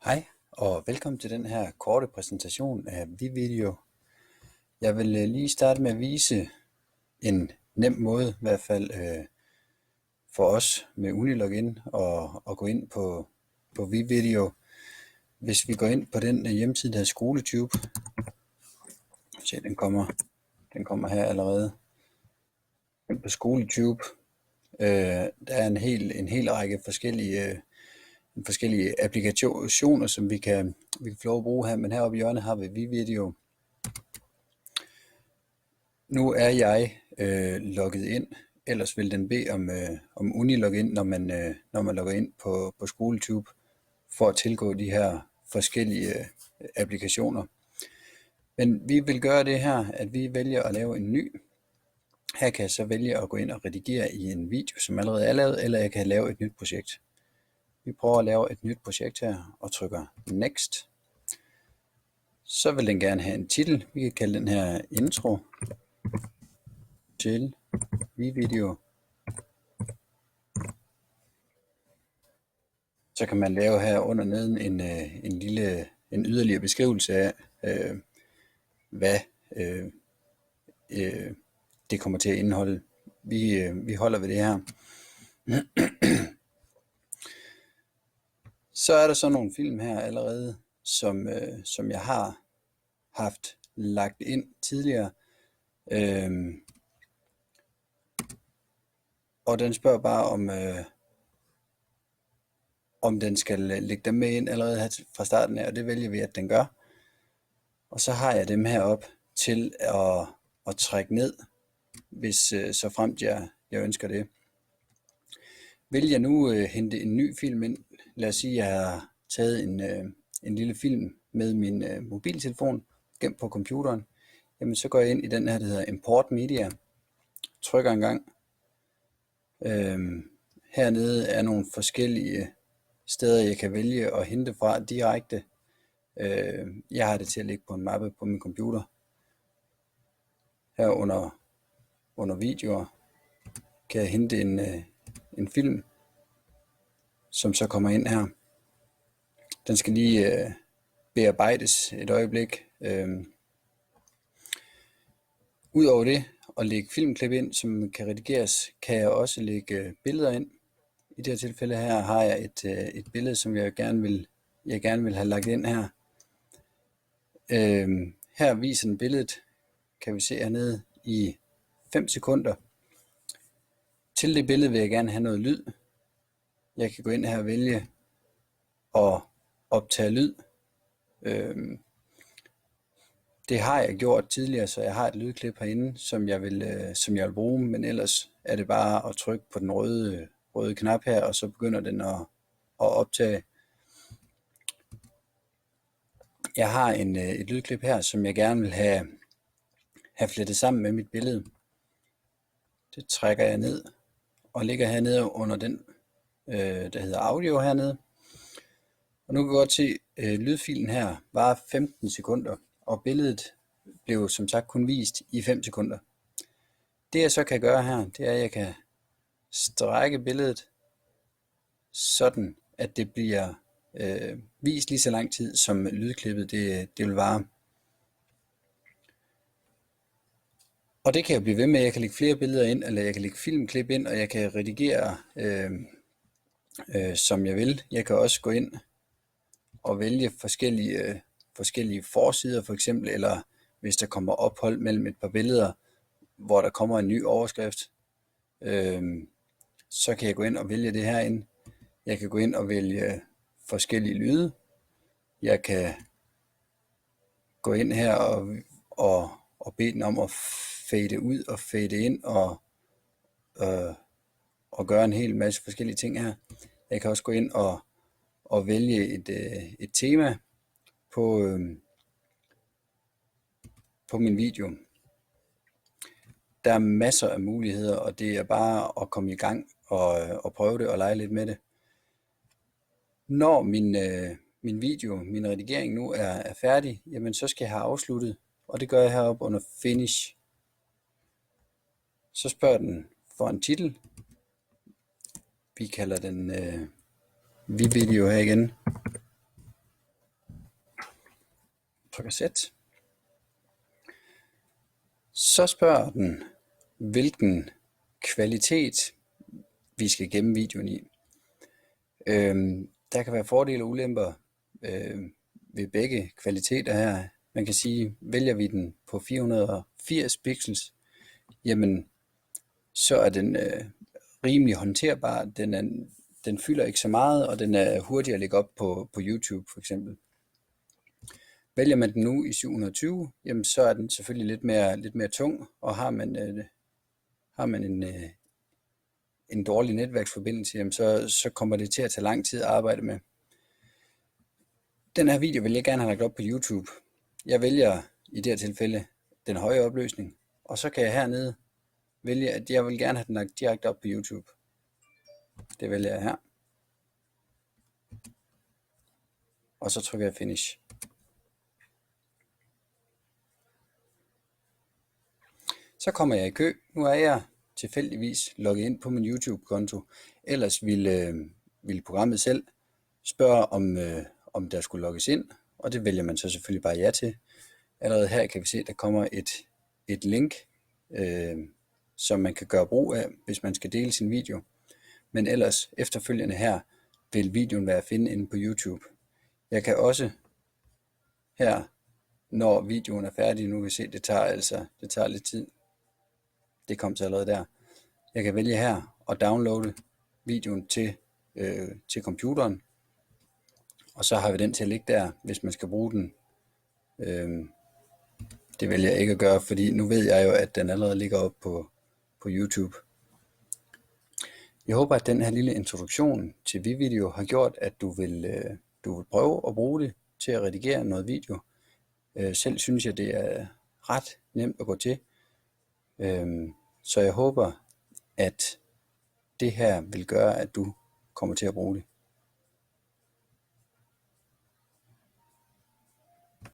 Hej og velkommen til den her korte præsentation af ViVideo. Jeg vil lige starte med at vise en nem måde, i hvert fald for os med Unilogin, og gå ind på ViVideo. Hvis vi går ind på den hjemmeside, der hedder SkoleTube, se, den kommer her allerede. På SkoleTube, der er en hel række forskellige applikationer, som vi kan få lov at bruge her, men heroppe i hjørnet har vi ViVideo. Nu er jeg logget ind, ellers vil den bede om Unilogin, når man logger ind på SkoleTube, for at tilgå de her forskellige applikationer. Men vi vil gøre det her, at vi vælger at lave en ny. Her kan jeg så vælge at gå ind og redigere i en video, som allerede er lavet, eller jeg kan lave et nyt projekt. Vi prøver at lave et nyt projekt her og trykker Next. Så vil den gerne have en titel. Vi kan kalde den her Intro til ViVideo. Så kan man lave her under neden en yderligere beskrivelse af, hvad det kommer til at indeholde. Vi holder ved det her. Så er der så nogle film her allerede, som jeg har haft lagt ind tidligere. Og den spørger bare om den skal lægge dem med ind allerede her fra starten af, og det vælger vi, at den gør. Og så har jeg dem herop til at trække ned, hvis så fremt jeg ønsker det. Vil jeg nu hente en ny film ind, lad os sige, at jeg har taget en lille film med min mobiltelefon gemt på computeren, jamen så går jeg ind i den her, der hedder Import Media, trykker en gang. Hernede er nogle forskellige steder, jeg kan vælge at hente fra direkte. Jeg har det til at ligge på en mappe på min computer. Her under videoer kan jeg hente en film, som så kommer ind her. Den skal lige bearbejdes et øjeblik. Udover det at lægge filmklip ind, som kan redigeres, kan jeg også lægge billeder ind. I det her tilfælde her har jeg et billede, som jeg gerne vil have lagt ind her. Her viser den billedet, kan vi se hernede, i 5 sekunder. Til det billede vil jeg gerne have noget lyd. Jeg kan gå ind her og vælge at optage lyd. Det har jeg gjort tidligere, så jeg har et lydklip herinde, som jeg vil bruge, men ellers er det bare at trykke på den røde knap her, og så begynder den at optage. Jeg har et lydklip her, som jeg gerne vil have flettet sammen med mit billede. Det trækker jeg ned og ligger hernede under den, der hedder audio hernede. Og nu kan vi godt se, lydfilen her var 15 sekunder, og billedet blev som sagt kun vist i 5 sekunder. Det jeg så kan gøre her, det er, at jeg kan strække billedet sådan, at det bliver vist lige så lang tid, som lydklippet det vil vare. Og det kan jeg blive ved med. Jeg kan lægge flere billeder ind, eller jeg kan lægge filmklip ind, og jeg kan redigere, som jeg vil. Jeg kan også gå ind og vælge forskellige forsider for eksempel, eller hvis der kommer ophold mellem et par billeder, hvor der kommer en ny overskrift, så kan jeg gå ind og vælge det herinde. Jeg kan gå ind og vælge forskellige lyde. Jeg kan gå ind her og bede den om at fade ud og fade ind og gøre en hel masse forskellige ting her. Jeg kan også gå ind og vælge et tema på min video. Der er masser af muligheder, og det er bare at komme i gang og prøve det og lege lidt med det. Når min video, min redigering nu er færdig, jamen så skal jeg have afsluttet, og det gør jeg heroppe under Finish. Så spørger den for en titel. Vi kalder den ViVideo her igen. trykker sæt. Så spørger den, hvilken kvalitet vi skal gemme videoen i. Der kan være fordele og ulemper ved begge kvaliteter her. Man kan sige, vælger vi den på 480 pixels, jamen så er den rimelig håndterbar. Den fylder ikke så meget, og den er hurtig at lægge op på YouTube for eksempel. Vælger man den nu i 720, jamen så er den selvfølgelig lidt mere tung, og har man en dårlig netværksforbindelse, jamen så kommer det til at tage lang tid at arbejde med. Den her video vil jeg gerne have lagt op på YouTube. Jeg vælger i det her tilfælde den høje opløsning, og så kan jeg hernede vælge, at jeg vil gerne have den lagt direkte op på YouTube. Det vælger jeg her. Og så trykker jeg Finish. Så kommer jeg i kø. Nu er jeg tilfældigvis logget ind på min YouTube-konto. Ellers ville programmet selv spørge, om der skulle logges ind, og det vælger man så selvfølgelig bare ja til. Allerede her kan vi se, at der kommer et link, som man kan gøre brug af, hvis man skal dele sin video. Men ellers efterfølgende her vil videoen være at finde inde på YouTube. Jeg kan også her, når videoen er færdig, nu kan vi se, det tager lidt tid. Det kom så allerede der. Jeg kan vælge her og downloade videoen til computeren. Og så har vi den til at ligge der, hvis man skal bruge den. Det vælger jeg ikke at gøre, fordi nu ved jeg jo, at den allerede ligger op på YouTube. Jeg håber, at den her lille introduktion til VidVideo har gjort, at du vil prøve at bruge det til at redigere noget video. Selv synes jeg, det er ret nemt at gå til. Så jeg håber, at det her vil gøre, at du kommer til at bruge det.